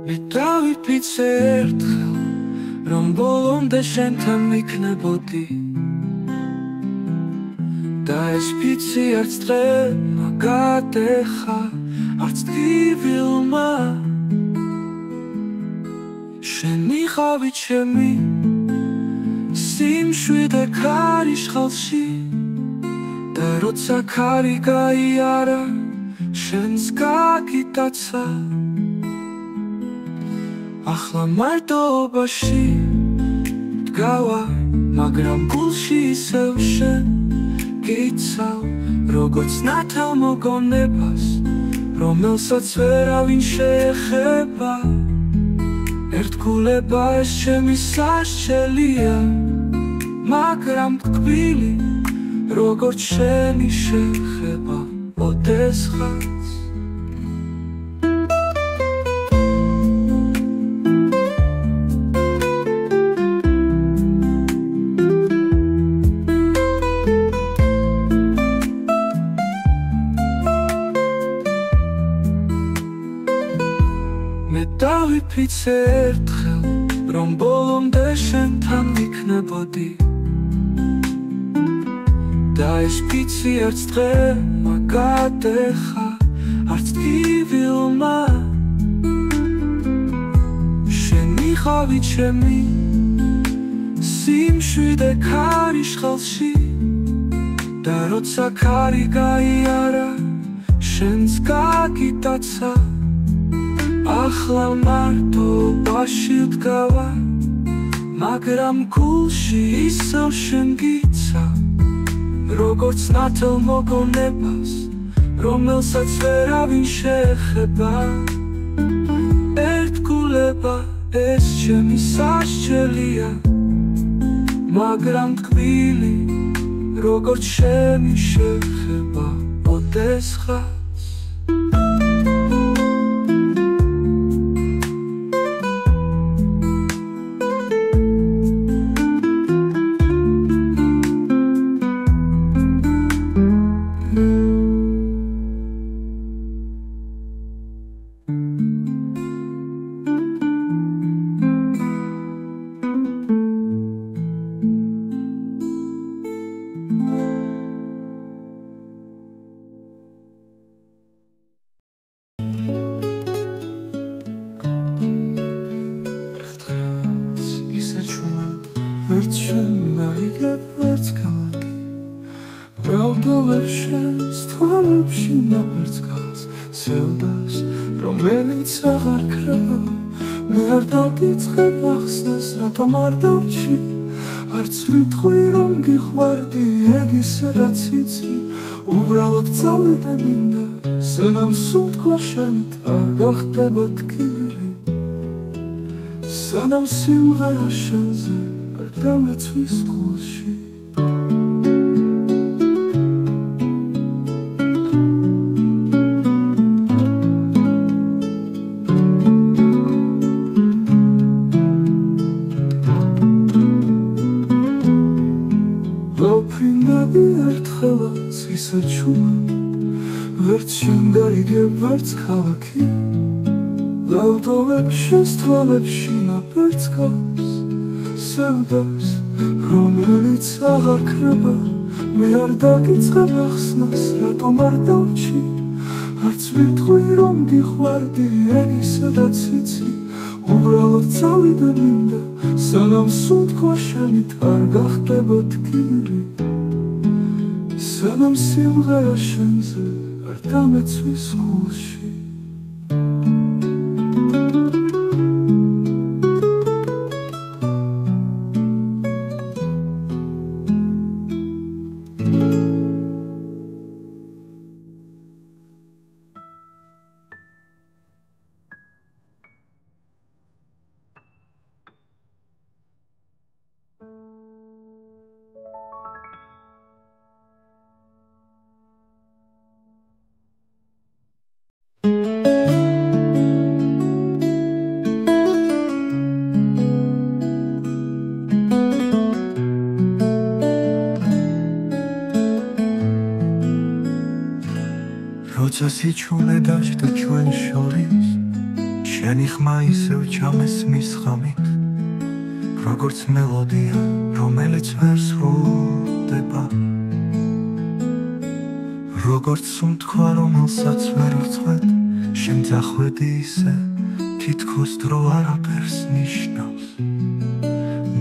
დავიფიცე ერთხელ, რომ ბოლომდე შენთან ვიქნებოდი და ეს ფიცი არც დღემა გადეხა, არც ტკივილმა შენი ხავი ჩემი სიმშვიდე ქარიშხალში და როცა ქარი გაიარა შენს გაგიტაცა ახლა მარტოობაში დგავა, მაგრამ გულში ისევ შენ გიცავ, როგორც ნათელ მოგონებას, რომელსაც ვერავინ შეეხება. ერთგულება ეს ჩემი სასჯელია, მაგრამ ტკბილი, როგორც შენი შეხება ოდესღაც. დავიფიცე ერთხელ, რომ ბოლომდე შენთან ვიქნებოდი და ეს ფიცი არც დღემა გადეხა, არც ტკივილმა შენი ხავი ჩემი სიმშვიდე ქარიშხალში და როცა ქარი გაიარა შენს გაგიტაცა ახლა მარტოობაში დგავა, მაგრამ გულში ისევ შენ გიცავ, როგორც ნათელ მოგონებას, რომელსაც ვერავინ შეეხება. ერთგულება ეს ჩემი სასჯელია, მაგრამ ტკბილი, როგორც შენი შეხება ოდესღაც. ვერც შენ მაიგებ, ვერც ქალაქი ბრალდოვებ შენს თვალებში ნაპერწ გალს სევდას, რომელიც აღარ ქრება. მე არ დავკითხებ ახსნას, რატომ არ დავჩი, არც ვიტყვი რომ გიყვარდი ეგ ისე რაც იცი. უბრალოდ წავიდე მინდა, სანამ სულ თქვა შენით არ გახდება ტკივილი, სანამ სიმღერა შენზე დამეცვის გულში. ლოფინები ერთხელაც ისე ჩუმა, ვერც შენ გაიგებ, ვერც ქალაქი ლავდოვებ შენს თვალებში ნაპერწ გალს სევდას, რომელიც აღარ ქრება. მე არ დაგიწყებ ახსნას, რატომ არ დავჩი, არც ვიტყვი რომ გიყვარდი ეგ ისე რაც იცი. უბრალოდ წავიდე მინდა, სანამ სულ თქვა შენით არ გახდება ტკივილი, სანამ სიმღერა შენზე არ დამეცვის გულში. როცა სიჩუმე დაჯდა ჩვენ შორის, შენი ხმა ისევ ჩამესმის ღამით როგორც მელოდია რომელიც ვერ სრულდება როგორც სუნთქვა რომელსაც ვერ ვწვეთ შენ წახვედი ისე თითქოს დრო არაფერს ნიშნავს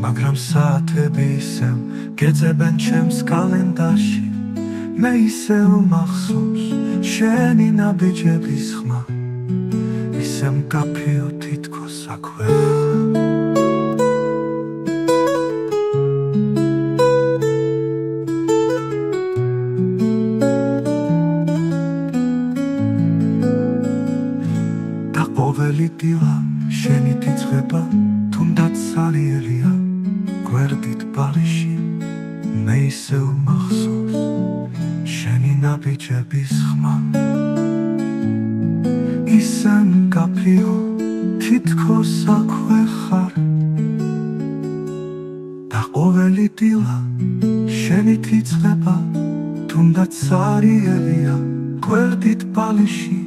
მაგრამ საათები ისევ გეძებენ ჩემს კალენდარში მე ისევ მახსოვს შენი ნაბიჯების ხმა ისე მკაფიო თითქოს აქვე და ყოველი დილა შენი თიცხება თუნდაც სარიერია გვერდით ბალიში მე ისევ მახსოვს შენი ნაბიჯების ხმა ისე მკაფიო თითქოს აქვე ხარ და ყოველი დილა შენი თიცხება თუნდაც სარიერია გვერდით ბალიში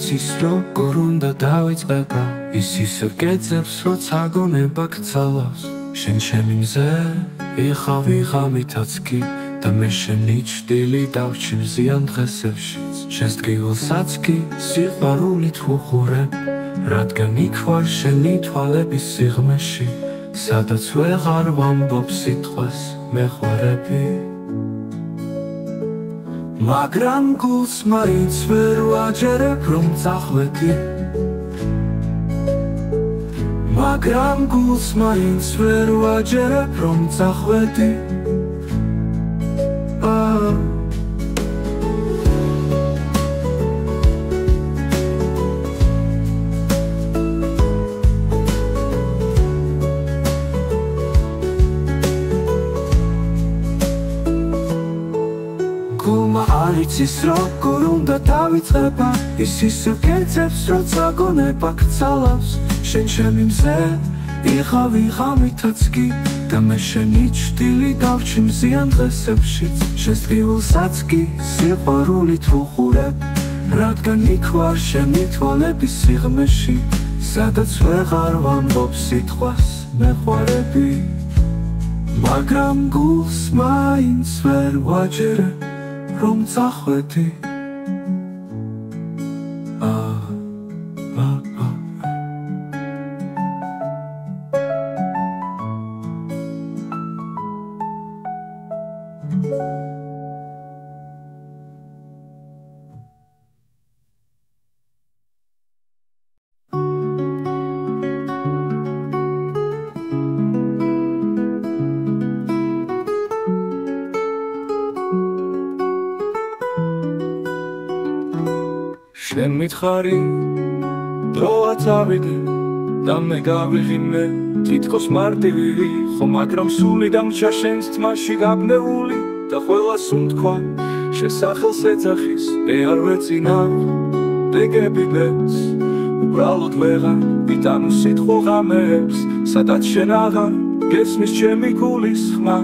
არის როგორ უნდა დავიწყება ის ისევ გეძებს როცა გონება გცალავს შენ ჩემი მზე ვიღავი ღამითაც კი და მე შენი ჭრილი დავჩი მზიან დღესებშიც შენს დღივილსაც კი სიყვარულით ვუხურებ რადგან იქ ვარ შენი თვალების სიღრმეში სადაც ვეღარ ვამბობ სიტყვას მეხვარები მაგრამ გულს მაინც ვერ ვაჯერებ რომ წახვედი მაგრამ გულს მაინც ვერ ვაჯერებ რომ წახვედი ის როგორ უნდა დავიწყება ის ისევ გეძებს როცა გონება გცალავს შენ ჩემი მზე ვიღავი ღამითაც კი და მე შენი ჭრილი დავჩი მზიან დღესებშიც შენს დღივილსაც კი სიყვარულით ვუხურებ რადგან იქ ვარ შენი თვალების სიღრმეში სადაც ვეღარ ვამბობ სიტყვას მეხვარები მაგრამ გულს მაინც ვერ ვაჯერებ რომ წახვედი შენ მითხარი დროა წავიდე და მე გავიღიმე თითქოს მარტივი ხო მაგრამ სული დამრჩა შენს თმაში გაბნეული და ყველას უთქვა შესახელს ეძახის მე არ ვეწინავ დეგებიდებს უბრალოდ ვეღარ ვიტანო სიტყვა ღამეებს სადაც შენ აღარ გესმის ჩემი გულის ხმა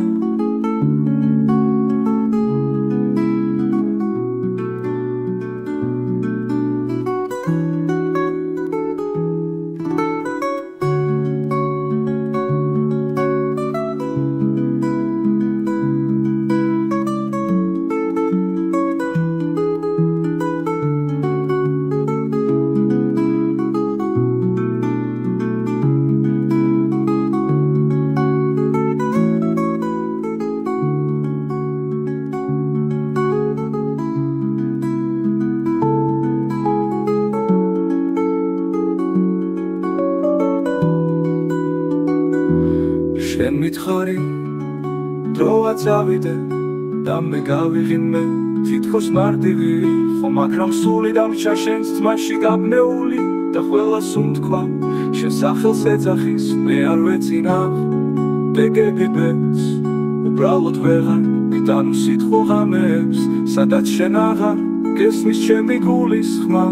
შენ მითხარი დროა წავიდე და მე გავიღიმე თითქოს მარტივი ხო მაგრამ სული დამრჩა შენს ძმაში გაბნეული და ყველას უთქვა შენ სახელს ეძახის მე არ ვეწინავ ბეგებებს უბრალოდ ვეღარ მიტანო სიტყვა ღამეებს სადაც შენ აღარ გესმის ჩემი გულის ხმა